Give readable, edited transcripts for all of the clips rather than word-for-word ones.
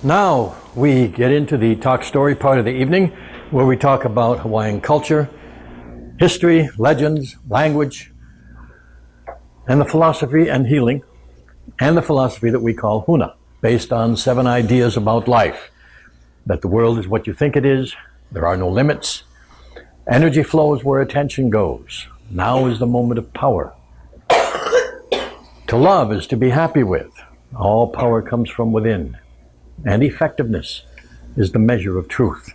Now we get into the talk story part of the evening, where we talk about Hawaiian culture, history, legends, language, and the philosophy and healing, and the philosophy that we call Huna, based on 7 ideas about life. That the world is what you think it is, there are no limits, energy flows where attention goes, now is the moment of power. To love is to be happy with, all power comes from within, and effectiveness is the measure of truth.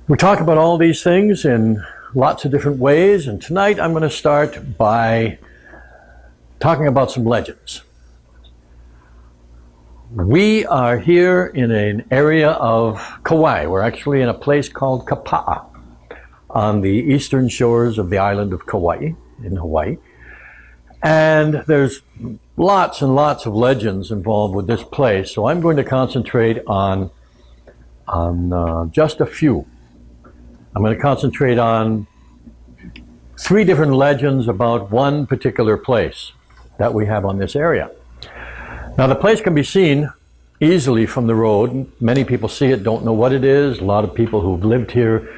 We talk about all these things in lots of different ways, and tonight I'm going to start by talking about some legends. We are here in an area of Kauai. We're actually in a place called Kapa'a on the eastern shores of the island of Kauai in Hawaii. And there's lots and lots of legends involved with this place, so I'm going to concentrate on just a few. I'm going to concentrate on 3 different legends about one particular place that we have on this area. Now the place can be seen easily from the road. Many people see it, don't know what it is. A lot of people who've lived here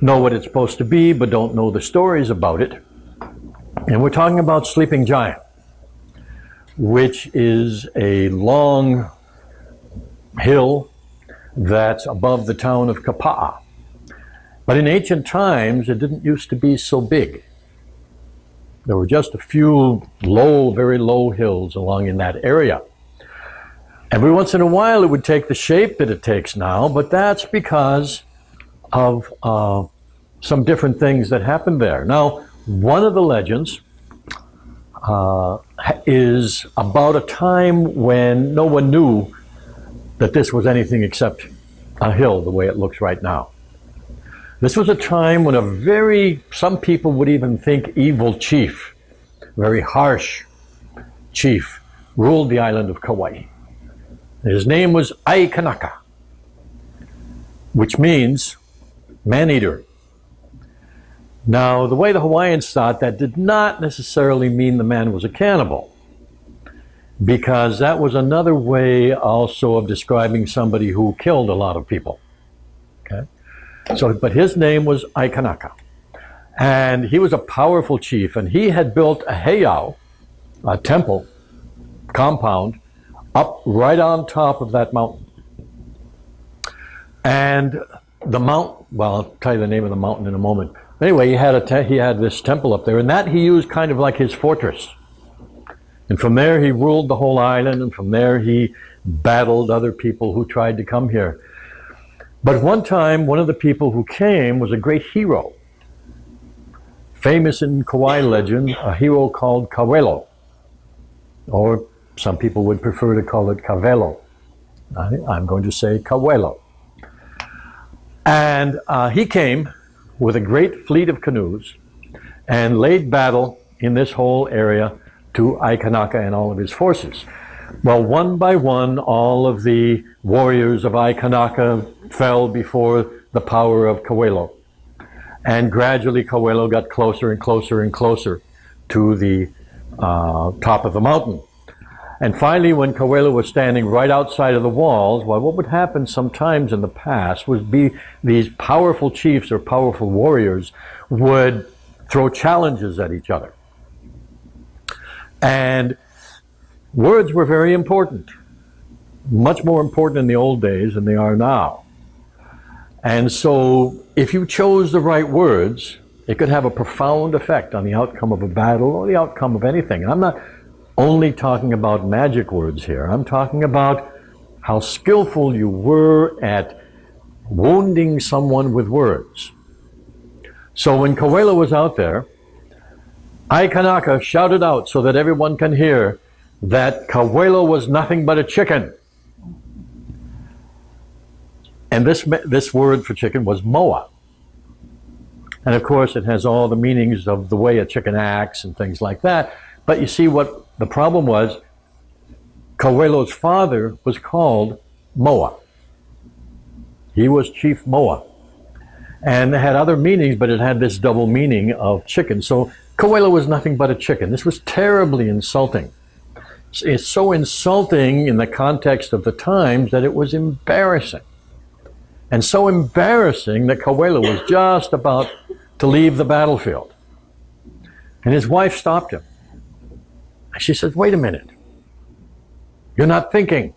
know what it's supposed to be, but don't know the stories about it. And we're talking about Sleeping Giant, which is a long hill that's above the town of Kapa'a. But in ancient times, it didn't used to be so big. There were just a few low, very low hills along in that area. Every once in a while, it would take the shape that it takes now, but that's because of some different things that happened there. Now, one of the legends is about a time when no one knew that this was anything except a hill the way it looks right now. This was a time when some people would even think evil chief, very harsh chief, ruled the island of Kauai. His name was Aikanaka, which means man-eater. Now, the way the Hawaiians thought, that did not necessarily mean the man was a cannibal, because that was another way also of describing somebody who killed a lot of people. Okay? So, but his name was Aikanaka, and he was a powerful chief, and he had built a heiau, a temple, compound, up right on top of that mountain. And the mountain, well, I'll tell you the name of the mountain in a moment. Anyway, he had this temple up there, and that he used kind of like his fortress. And from there he ruled the whole island, and from there he battled other people who tried to come here. But one time, one of the people who came was a great hero, famous in Kauai legend, a hero called Kawelo, or some people would prefer to call it Kawelo. I'm going to say Kawelo. And he came with a great fleet of canoes and laid battle in this whole area to Aikanaka and all of his forces. Well, one by one, all of the warriors of Aikanaka fell before the power of Kawelo. And gradually Kawelo got closer and closer and closer to the top of the mountain. And finally, when Kawelo was standing right outside of the walls, well, what would happen sometimes in the past would be these powerful chiefs or powerful warriors would throw challenges at each other. And words were very important, much more important in the old days than they are now. And so if you chose the right words, it could have a profound effect on the outcome of a battle or the outcome of anything. I'm not only talking about magic words here. I'm talking about how skillful you were at wounding someone with words. So when Kawelo was out there, Aikanaka shouted out so that everyone can hear that Kawelo was nothing but a chicken. And this word for chicken was moa. And of course it has all the meanings of the way a chicken acts and things like that. But you see what the problem was, Kawelo's father was called Moa. He was Chief Moa. And it had other meanings, but it had this double meaning of chicken. So Kawelo was nothing but a chicken. This was terribly insulting. is so insulting in the context of the times that it was embarrassing. And so embarrassing that Kauai was just about to leave the battlefield. And his wife stopped him. And she said, wait a minute. You're not thinking.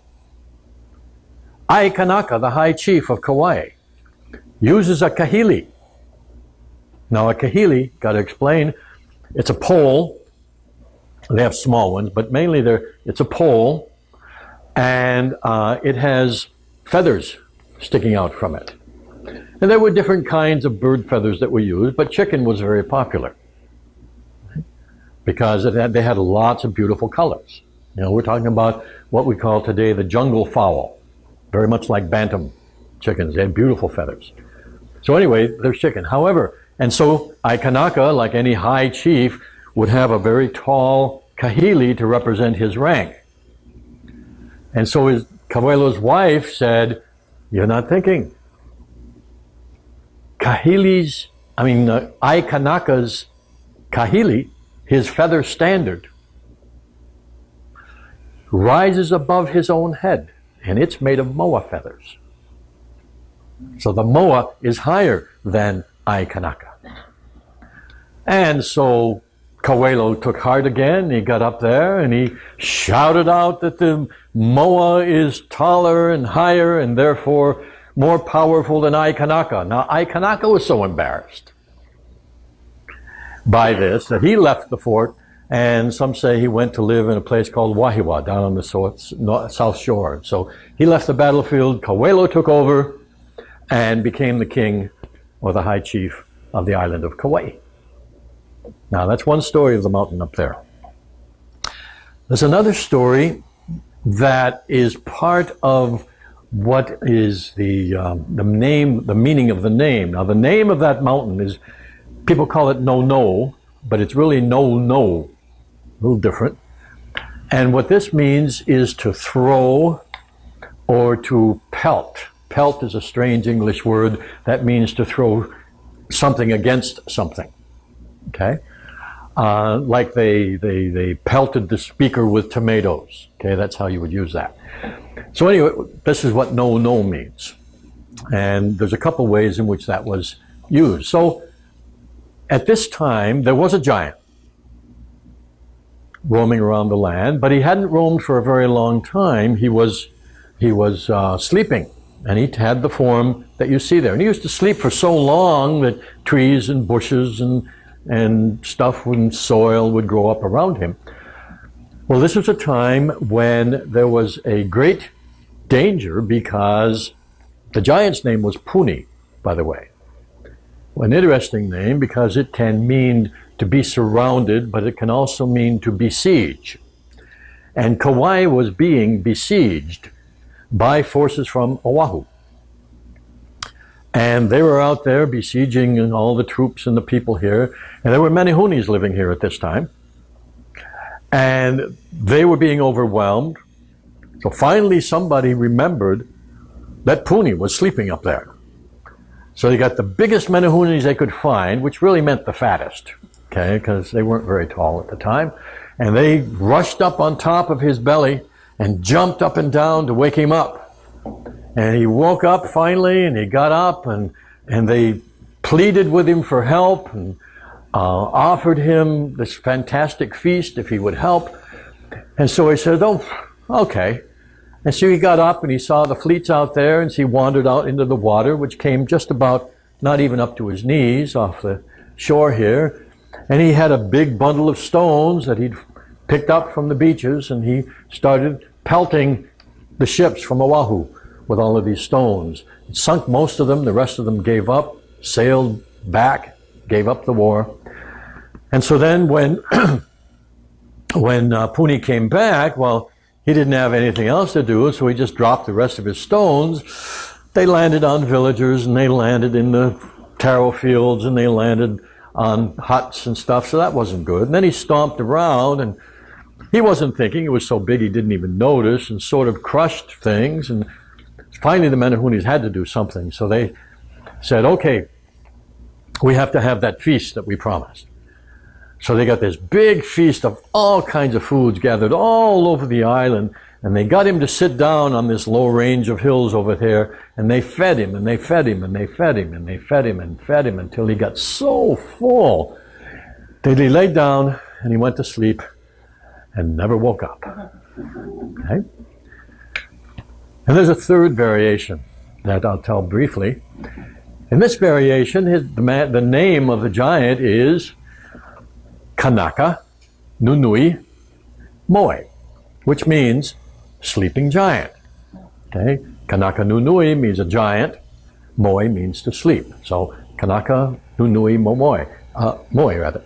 Aikanaka, the high chief of Kauai, uses a kahili. Now a kahili, got to explain, it's a pole. They have small ones, but mainly it's a pole, and it has feathers sticking out from it. And there were different kinds of bird feathers that were used, but chicken was very popular because they had lots of beautiful colors. You know, we're talking about what we call today the jungle fowl, very much like bantam chickens. They had beautiful feathers. So anyway, there's chicken. However, and so Aikanaka, like any high chief, would have a very tall kahili to represent his rank. And so Kauailo's wife said, you're not thinking. Aikanaka's kahili, his feather standard, rises above his own head, and it's made of moa feathers. So the moa is higher than Aikanaka. And so Kauailo took heart again. He got up there and he shouted out that the moa is taller and higher and therefore more powerful than Aikanaka. Now Aikanaka was so embarrassed by this that he left the fort, and some say he went to live in a place called Wahiwa down on the south shore. So he left the battlefield. Kauailo took over and became the king or the high chief of the island of Kauai. Now that's one story of the mountain up there. There's another story that is part of what is the meaning of the name. Now the name of that mountain is, people call it No, but it's really No, a little different. And what this means is to throw or to pelt. Pelt is a strange English word that means to throw something against something. Okay? Like they pelted the speaker with tomatoes. Okay, that's how you would use that. So anyway, this is what No means. And there's a couple ways in which that was used. So at this time, there was a giant roaming around the land, but he hadn't roamed for a very long time. He was sleeping, and he had the form that you see there. And he used to sleep for so long that trees and bushes and stuff and soil would grow up around him. Well, this was a time when there was a great danger because the giant's name was Puni, by the way. An interesting name because it can mean to be surrounded, but it can also mean to besiege. And Kauai was being besieged by forces from Oahu. And they were out there besieging all the troops and the people here. And there were many Hunis living here at this time. And they were being overwhelmed. So finally somebody remembered that Puni was sleeping up there. So they got the biggest menahunis they could find, which really meant the fattest, okay, because they weren't very tall at the time. And they rushed up on top of his belly and jumped up and down to wake him up. And he woke up finally, and he got up, and they pleaded with him for help and offered him this fantastic feast if he would help. And so he said, oh, okay. And so he got up and he saw the fleets out there, and so he wandered out into the water, which came just about not even up to his knees off the shore here. And he had a big bundle of stones that he'd picked up from the beaches, and he started pelting the ships from Oahu with all of these stones. It sunk most of them. The rest of them gave up, sailed back, gave up the war. And so then when Puni came back, well, he didn't have anything else to do, so he just dropped the rest of his stones. They landed on villagers, and they landed in the taro fields, and they landed on huts and stuff, so that wasn't good. And then he stomped around, and he wasn't thinking. It was so big he didn't even notice, and sort of crushed things. And finally the Menahunis had to do something, so they said, okay, we have to have that feast that we promised. So they got this big feast of all kinds of foods gathered all over the island, and they got him to sit down on this low range of hills over there, and they fed him, and they fed him, and they fed him, and they fed him, and fed him until he got so full that he laid down and he went to sleep and never woke up. Okay? And there's a third variation that I'll tell briefly. In this variation, the name of the giant is Kanaka Nunui Moe, which means sleeping giant. Okay? Kanaka Nunui means a giant. Moe means to sleep. So Kanaka Nunui Moe rather.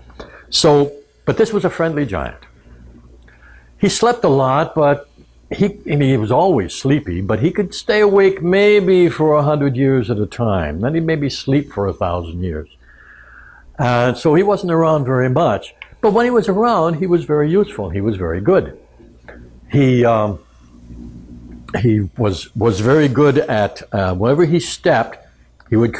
So, but this was a friendly giant. He slept a lot, but he was always sleepy, but he could stay awake maybe for 100 years at a time. Then he'd maybe sleep for 1,000 years. And so he wasn't around very much. But when he was around, he was very useful. He was very good. He was very good at, wherever he stepped, he would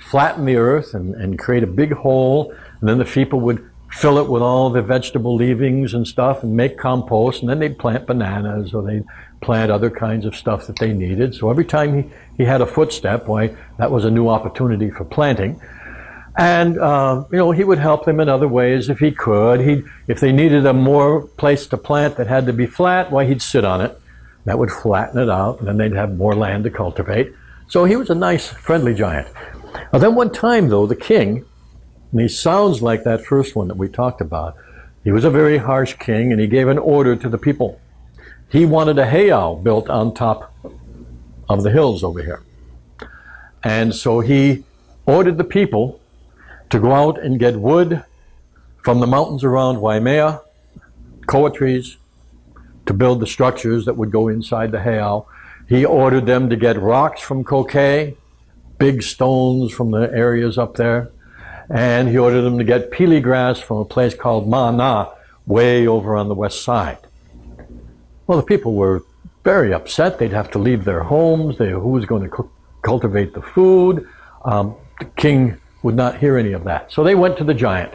flatten the earth and create a big hole, and then the people would fill it with all the vegetable leavings and stuff and make compost, and then they'd plant bananas or they'd plant other kinds of stuff that they needed. So every time he had a footstep, why, that was a new opportunity for planting. And, he would help them in other ways if he could. If they needed a more place to plant that had to be flat, why, he'd sit on it. That would flatten it out, and then they'd have more land to cultivate. So he was a nice, friendly giant. Now, then one time, though, the king, and he sounds like that first one that we talked about, he was a very harsh king, and he gave an order to the people. He wanted a heiau built on top of the hills over here. And so he ordered the people to go out and get wood from the mountains around Waimea, koa trees, to build the structures that would go inside the heiau. He ordered them to get rocks from Kauai, big stones from the areas up there. And he ordered them to get pili grass from a place called Mana, way over on the west side. Well, the people were very upset. They'd have to leave their homes. Who was going to cultivate the food? The king would not hear any of that. So they went to the giant.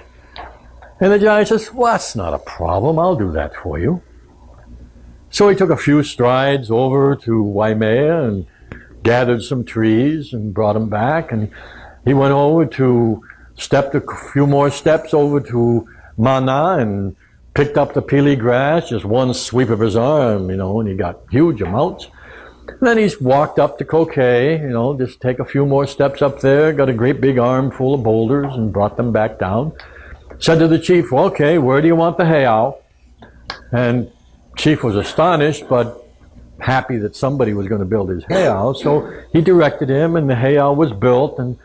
And the giant says, well, that's not a problem. I'll do that for you. So he took a few strides over to Waimea and gathered some trees and brought them back. And he went over stepped a few more steps over to Mana and picked up the pili grass, just one sweep of his arm, and he got huge amounts. And then he's walked up to Kauai, just take a few more steps up there, got a great big arm full of boulders and brought them back down. Said to the chief, well, okay, where do you want the heiau? And chief was astonished, but happy that somebody was going to build his heiau. So he directed him, and the heiau was built, and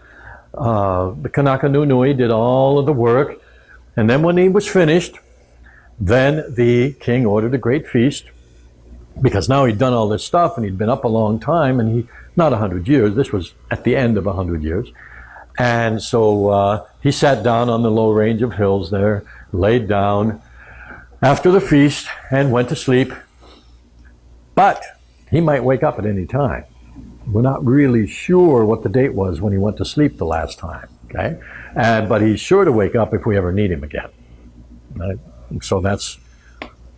the Kanaka Nunui did all of the work. And then when he was finished, then the king ordered a great feast, because now he'd done all this stuff and he'd been up a long time, and not 100 years, this was at the end of 100 years. And so he sat down on the low range of hills there, laid down after the feast and went to sleep. But he might wake up at any time. We're not really sure what the date was when he went to sleep the last time, okay? But he's sure to wake up if we ever need him again. Right? So that's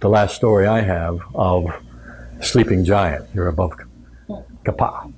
the last story I have of sleeping giant here above Kapa'a.